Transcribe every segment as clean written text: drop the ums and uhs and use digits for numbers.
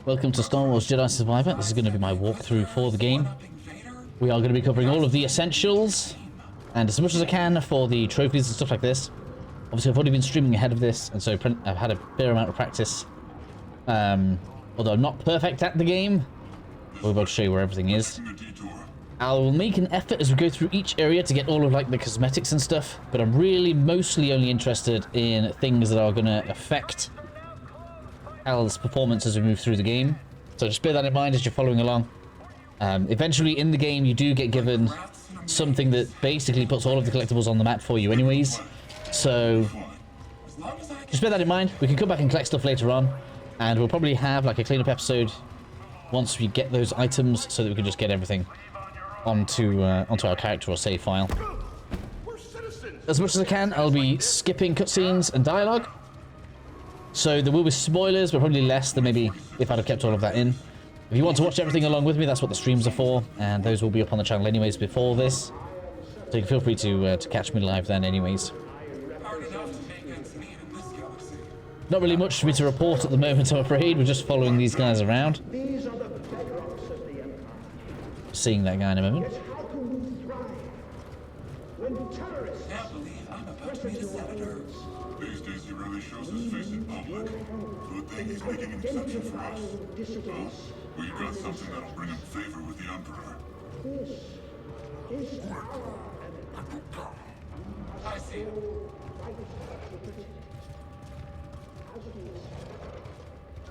Welcome to Star Wars Jedi Survivor. This is going to be my walkthrough for the game. We are going to be covering all of the essentials, and as much as I can for the trophies and stuff like this. Obviously, I've already been streaming ahead of this, and so I've had a fair amount of practice. Although I'm not perfect at the game, we're about to show you where everything is. I will make an effort as we go through each area to get all of like the cosmetics and stuff, but I'm really mostly only interested in things that are going to affect Kal's performance as we move through the game. So just bear that in mind as you're following along. Eventually in the game you do get given something that basically puts all of the collectibles on the map for you anyways. So just bear that in mind. We can come back and collect stuff later on, and we'll probably have like a cleanup episode once we get those items so that we can just get everything onto our character or save file. As much as I can, I'll be skipping cutscenes and dialogue. So there will be spoilers, but probably less than maybe if I'd have kept all of that in. If you want to watch everything along with me, that's what the streams are for, and those will be up on the channel anyways before this. So you can feel free to catch me live then anyways. Not really much for me to report at the moment, I'm afraid. We're just following these guys around. Seeing that guy in a moment. These days he really shows his face in public. Good thing he's making an exception for us. Oh, we got something that'll bring him favor with the Emperor. I see.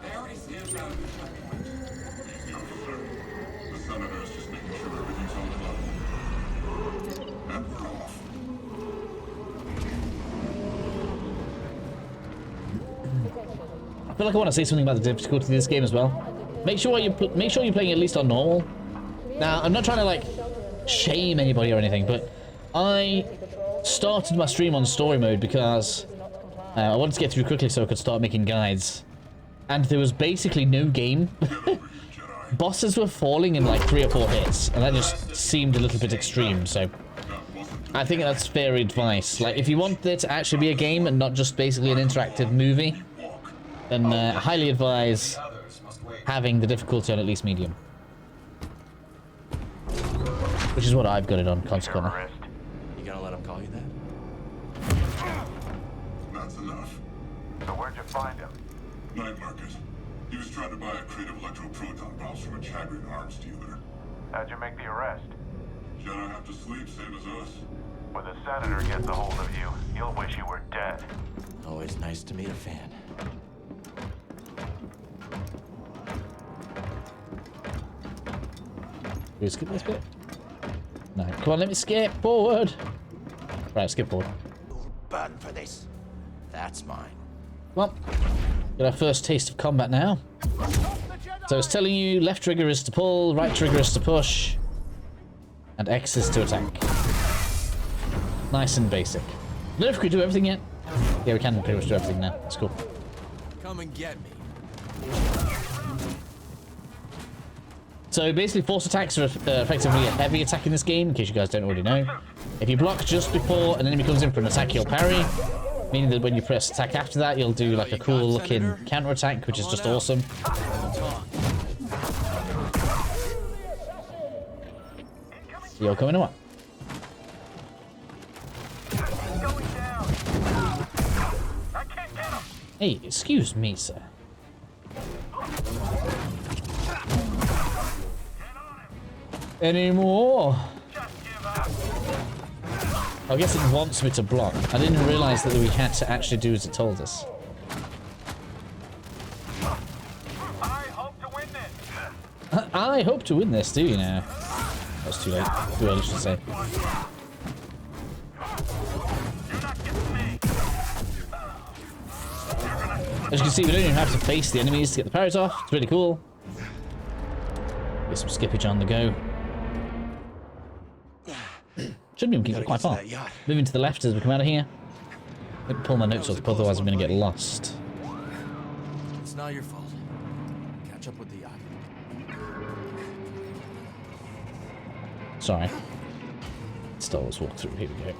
I already stamped out the checkpoint. Beautiful, sir. The Senator is just making sure everything's on the level. And we're off. I feel like I want to say something about the difficulty of this game as well. Make sure you're playing at least on normal. Now, I'm not trying to like shame anybody or anything, but I started my stream on story mode because I wanted to get through quickly so I could start making guides. And there was basically no game. Bosses were falling in like 3 or 4 hits, and that just seemed a little bit extreme, so I think that's fair advice. Like, if you want there to actually be a game and not just basically an interactive movie, then I highly advise having the difficulty on at least medium. Which is what I've got it on, consequently. You gonna let him call you that? That's enough. So where'd you find him? Night market. He was trying to buy a crate of electroproton bombs from a Chagrin arms dealer. How'd you make the arrest? Jedi have to sleep, same as us. When the Senator gets a hold of you, you'll wish you were dead. Always nice to meet a fan. Do we skip this bit? No. Come on, let me skip forward. Right, skip forward. Burn for this. That's mine. Well, get our first taste of combat now. So it's telling you left trigger is to pull, right trigger is to push, and X is to attack. Nice and basic. I don't know if we could do everything yet. Yeah, we can pretty much do everything now. That's cool. Come and get me. So basically, force attacks are effectively a heavy attack in this game, in case you guys don't already know. If you block just before an enemy comes in for an attack, you'll parry. Meaning that when you press attack after that, you'll do like a cool looking counter attack, which is just awesome. You're coming or what? Hey, excuse me, sir. Any more? I guess it wants me to block. I didn't realize that we had to actually do as it told us. I hope to win this. I hope to win this, do you now? That's too late. Too early to say. As you can see, we don't even have to face the enemies to get the parries off. It's really cool. Get some skippage on the go. Should be moving quite far. Moving to the left as we come out of here. Let me pull my notes up, otherwise I'm going to get lost. It's not your fault. Catch up with the yacht. Sorry. Star Wars walkthrough. Here we go.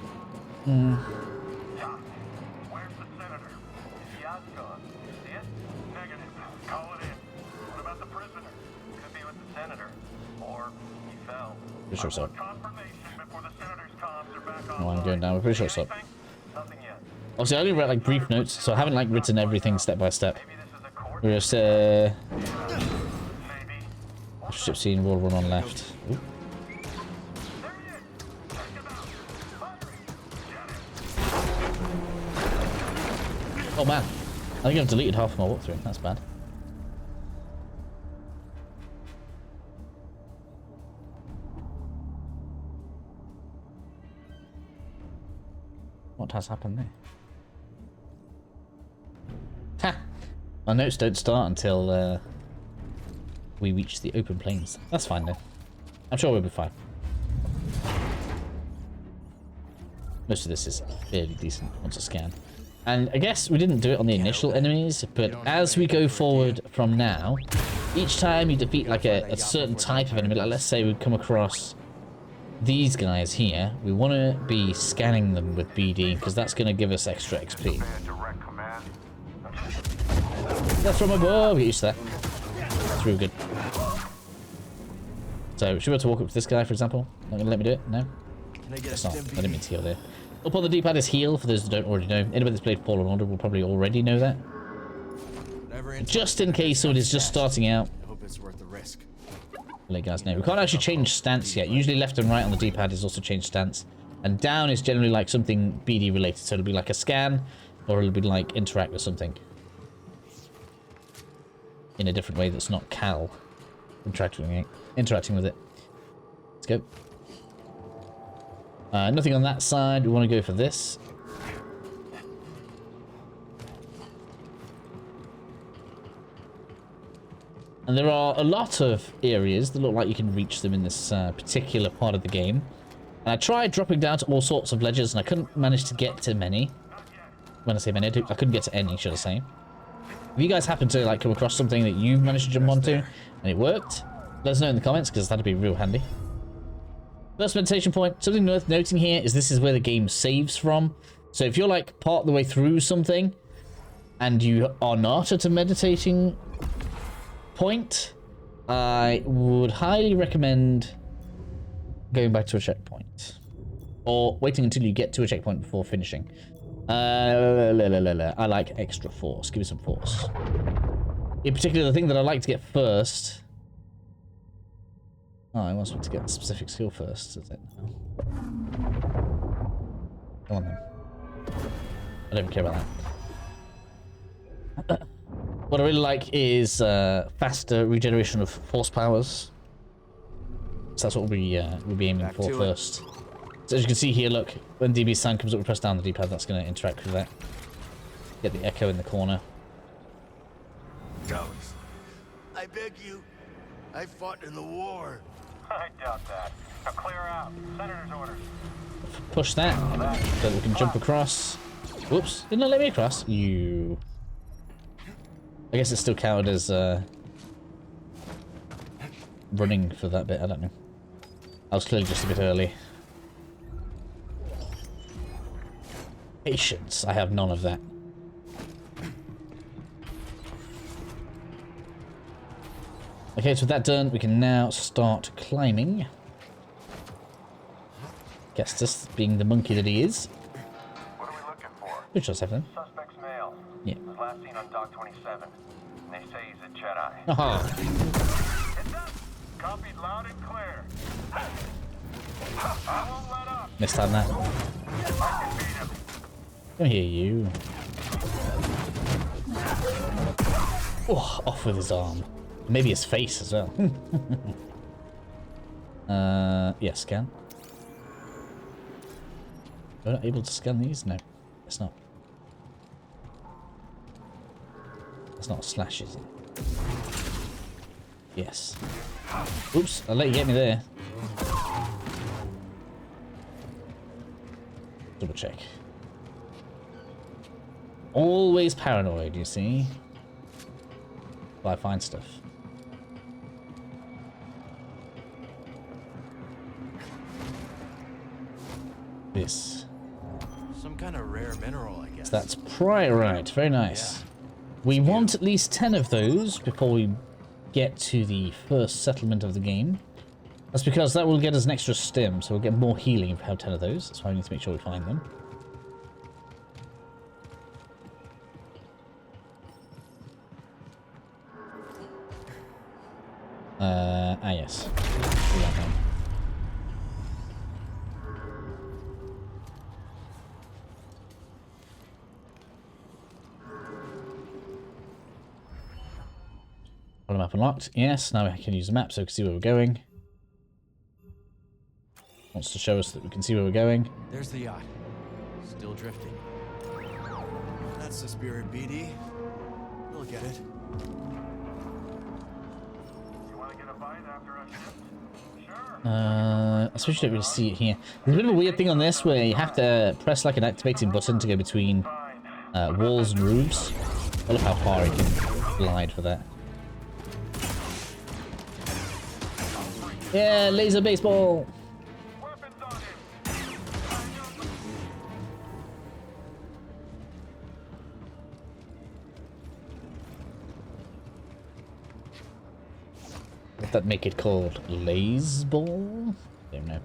Where's the Senator? Is he out gone? See it? Negative. Call it in. What about the senator. Or he fell. Pretty sure so. Confirmation before the senator's comms are back No, on. I'm going down. We're pretty sure so. Nothing yet. Obviously, I only read like brief notes, so I haven't like written everything step by step. Maybe this is a court. We're just Maybe. ship scene, wall run on left. Ooh. There he is. Check him out. Firing. Get it. Oh man, I think I've deleted half of my walkthrough. That's bad. What has happened there? Ha! My notes don't start until we reach the open plains. That's fine though. I'm sure we'll be fine. Most of this is fairly decent once a scan. And I guess we didn't do it on the initial enemies, but as we go forward from now, each time you defeat like a certain type of enemy, like let's say we come across these guys here, we want to be scanning them with BD because that's going to give us extra XP. Direct command. That's from above. Get used to that. That's real good. So, should we be able to walk up to this guy, for example? Not going to let me do it? No? It's not. I didn't mean to heal there. Up on the D-pad is heal, for those that don't already know. Anybody that's played Fallen Order will probably already know that. Just in case somebody's just starting out. I hope it's worth the risk. Let you guys know. We can't actually change stance yet. Usually left and right on the D-pad is also change stance. And down is generally like something BD related. So it'll be like a scan, or it'll be like interact with something. In a different way that's not Kal interacting with it. Let's go. Nothing on that side. We want to go for this. And there are a lot of areas that look like you can reach them in this particular part of the game. And I tried dropping down to all sorts of ledges and I couldn't manage to get to many. When I say many, I couldn't get to any, should I say. If you guys happen to like come across something that you managed to jump onto and it worked, let us know in the comments because that'd be real handy. First meditation point, something worth noting here is this is where the game saves from. So if you're like part of the way through something and you are not at a meditating point, I would highly recommend going back to a checkpoint. Or waiting until you get to a checkpoint before finishing. I like extra force. Give me some force. In particular, the thing that I like to get first... Oh, I wants me to get the specific skill first, is it? No. Come on then. I don't care about that. What I really like is faster regeneration of force powers. So that's what we'll be aiming for first. So as you can see here, look, when DB sound comes up, we press down the D-pad, that's going to interact with that. Get the echo in the corner. Ghost, I beg you. I fought in the war. I doubt that. Now clear out. Senator's orders. Push that, so that we can jump across. Whoops, didn't it let me across? You... I guess it's still counted as running for that bit, I don't know. I was clearly just a bit early. Patience, I have none of that. Okay, so with that done, we can now start climbing. Cestus, being the monkey that he is. What are we looking for? Which does everything. Suspect's male. Yeah. Was last seen on Dock 27. They say he's a Jedi. Aha! Heads up! Copied loud and clear. I won't let up. Missed on that. I can beat him. Come here, you. Oh, off with his arm. Maybe his face as well. Yeah, scan. We're not able to scan these? No, it's not. It's not a slash, is it? Yes. Oops, I'll let you get me there. Double check. Always paranoid, you see? But I find stuff. This. Some kind of rare mineral, I guess. That's priorite. Very nice. Yeah. We want at least 10 of those before we get to the first settlement of the game. That's because that will get us an extra stim, so we'll get more healing if we have 10 of those. That's why we need to make sure we find them. Yes. Do that then. Got a map unlocked. Yes, now I can use the map so we can see where we're going. Wants to show us that we can see where we're going. There's the yacht. Still drifting. That's the spirit, BD. We'll get it. You want to get a bite after a shift? Sure. I suppose you don't really see it here. There's a bit of a weird thing on this where you have to press like an activating button to go between walls and roofs. I love how far you can glide for that. Yeah, laser baseball! Weapons on him. Would that make it called laser ball? I don't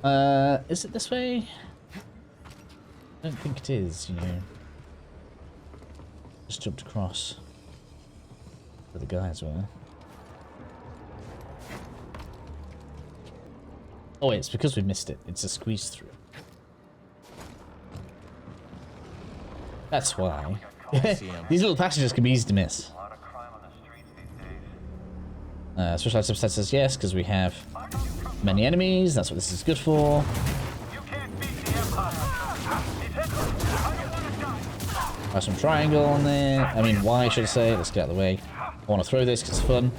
know. Is it this way? I don't think it is, you know. Just jumped across where the guys were. Oh wait, it's because we missed it. It's a squeeze through. That's why. These little passages can be easy to miss. A lot of crime on the streets these days. Specialized subset says yes, because we have many enemies. That's what this is good for. You can't beat the Empire. He's hit. I don't want to die. Have some triangle on there. I mean, why should I say? Let's get out of the way. I want to throw this because it's fun.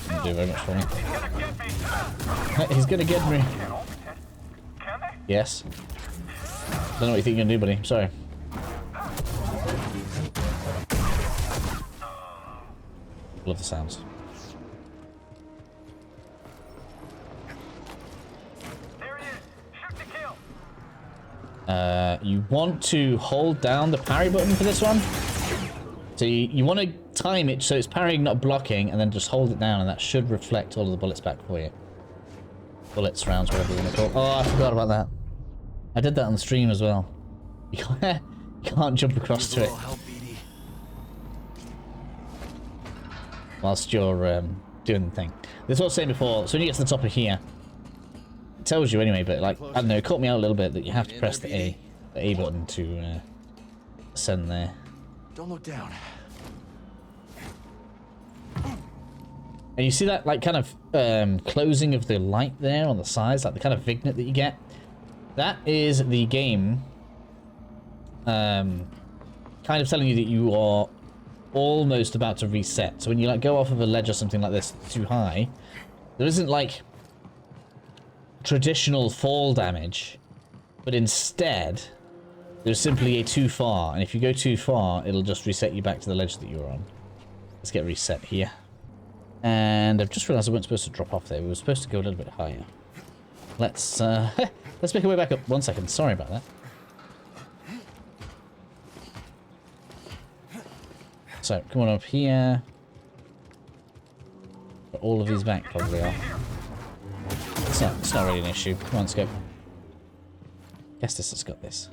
Doesn't do very much for me. He's gonna get me. He's gonna get me. Can they? Yes. Don't know what you think you're gonna do, buddy. I'm sorry. Love the sounds. There he is. Shoot to kill. You want to hold down the parry button for this one. So you want to time it so it's parrying, not blocking, and then just hold it down, and that should reflect all of the bullets back for you. Bullets, rounds, whatever you want to call it. Oh, I forgot about that. I did that on the stream as well. You can't jump across to it Help, BD. whilst you're doing the thing. This is what I was saying before. So when you get to the top of here, it tells you anyway, but like, I don't know, it caught me out a little bit that you have to press the A button to ascend there. Don't look down. And you see that like kind of closing of the light there on the sides, like the kind of vignette that you get? That is the game kind of telling you that you are almost about to reset. So when you like go off of a ledge or something like this too high, there isn't like traditional fall damage, but instead there's simply a too far, and if you go too far, it'll just reset you back to the ledge that you were on. Let's get reset here. And I've just realized I weren't supposed to drop off there. We were supposed to go a little bit higher. Let's make our way back up. 1 second. Sorry about that. So, come on up here. Got all of these back probably are. It's not really an issue. Come on, let's go. Guess this has got this.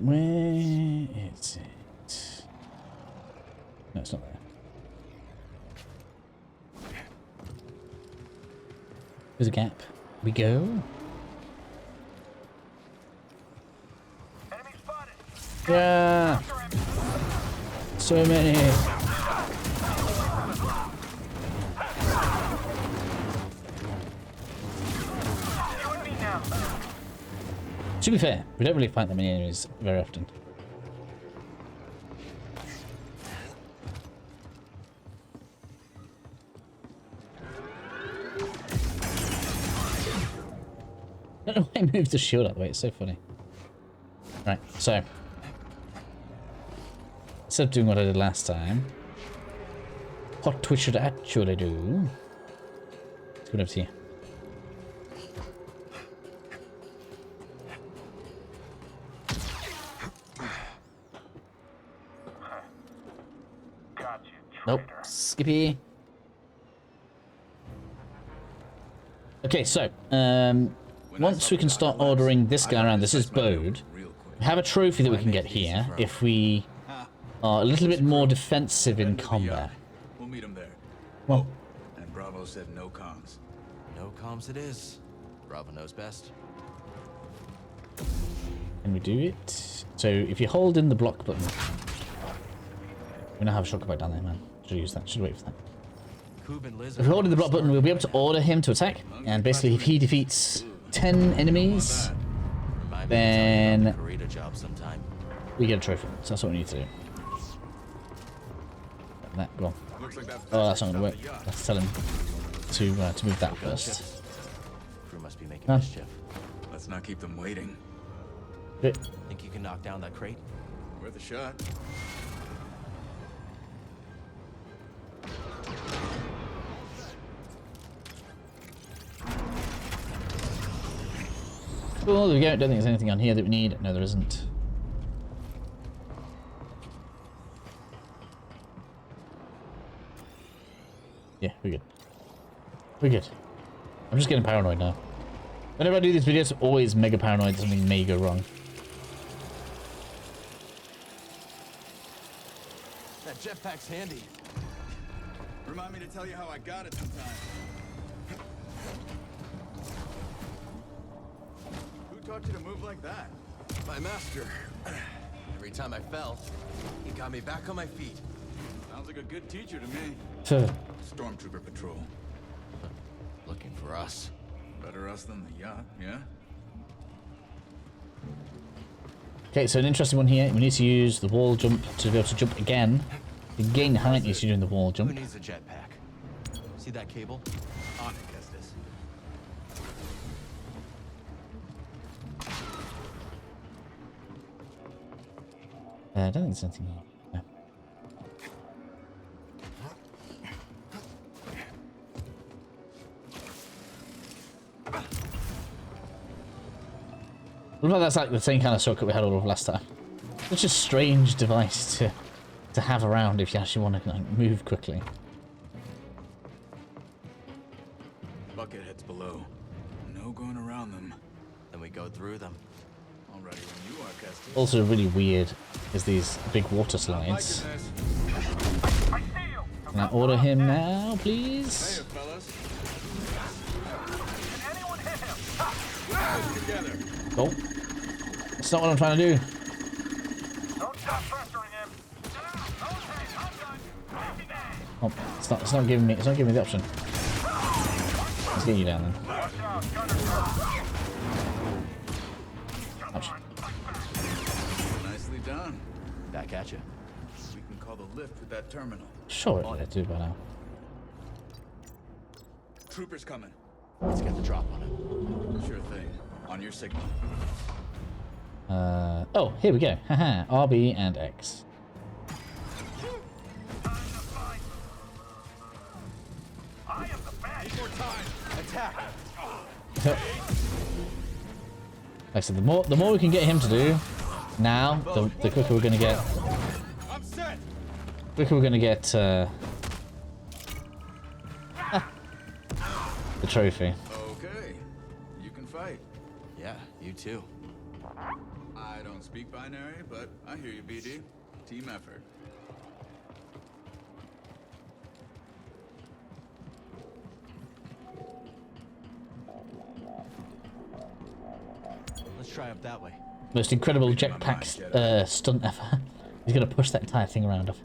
Where is it? No, it's not there. There's a gap. We go. Enemy spotted. Yeah. So many. You and me now. To be fair, we don't really fight that many enemies very often. I don't know why I moved the shield out of the way. It's so funny. Right, so instead of doing what I did last time, what we should actually do. Let's go over to you. Got you, Nope, traitor. Skippy. Okay, so once we can start ordering this guy around, this is Bode. We have a trophy that we can get here if we are a little bit more defensive in combat. We'll meet him there. Well, And Bravo said no comms. No comms it is. Bravo knows best. can we do it? So if you hold in the block button, we now have a shotgun back down there, man. Should use that. Should wait for that. If we hold in the block button, we'll be able to order him to attack. And basically, if he defeats 10 enemies, then we get a trophy. So that's what we need to do. That, go on. Oh, that's not going to work. Let's tell him to move that first. Crew must be making Huh? mischief. Let's not keep them waiting. Good. Think you can knock down that crate? Worth a shot. Cool, there we go. Don't think there's anything on here that we need. No, there isn't. Yeah, we're good. We're good. I'm just getting paranoid now. Whenever I do these videos, I'm always mega paranoid that something may go wrong. That jetpack's handy. Remind me to tell you how I got it sometime. Who taught you to move like that? My master. Every time I fell, he got me back on my feet. Sounds like a good teacher to me. Stormtrooper patrol. Looking for us. Better us than the yacht, yeah? Okay, so an interesting one here. We need to use the wall jump to be able to jump again. To gain height is doing the wall Who jump. needs a jetpack? See that cable? On it, Cestus. I don't think there's anything here. No. What about that's like the same kind of shortcut we had all of last time? Such a strange device to have around if you actually want to like, move quickly. Bucket heads below. No going around them. Then we go through them. Already when you are, Cestus. Also really weird is these big water slides. Can I order him now, please? Hey, fellas. Oh, that's not what I'm trying to do. Don't stop pressuring him. Oh, it's not giving me the option. Let's get you down then. Ouch. Nicely done. Back at you. We can call the lift with that terminal. Sure, I do by now. Troopers coming. Let's get the drop on him. Sure thing. On your signal. Oh, here we go. Haha, RB and X. Attack! Like I said, the more we can get him to do now, the quicker we're gonna get. I'm set. Quicker we're gonna get the trophy. Okay. You can fight. Yeah, you too. I don't speak binary, but I hear you, BD. Team effort. Let's try up that way. Most incredible jetpack stunt ever. He's gonna push that entire thing around off.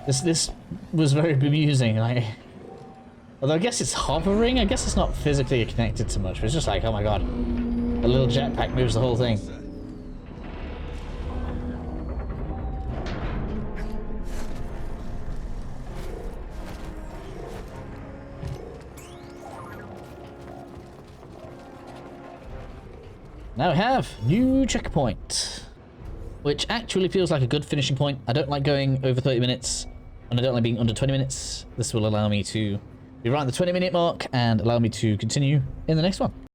This was very bemusing. Like, although I guess it's hovering. I guess it's not physically connected to much. But it's just like, oh my god, a little jetpack moves the whole thing. Now we have new checkpoint, which actually feels like a good finishing point. I don't like going over 30 minutes, and I don't like being under 20 minutes. This will allow me to be around the 20-minute mark and allow me to continue in the next one.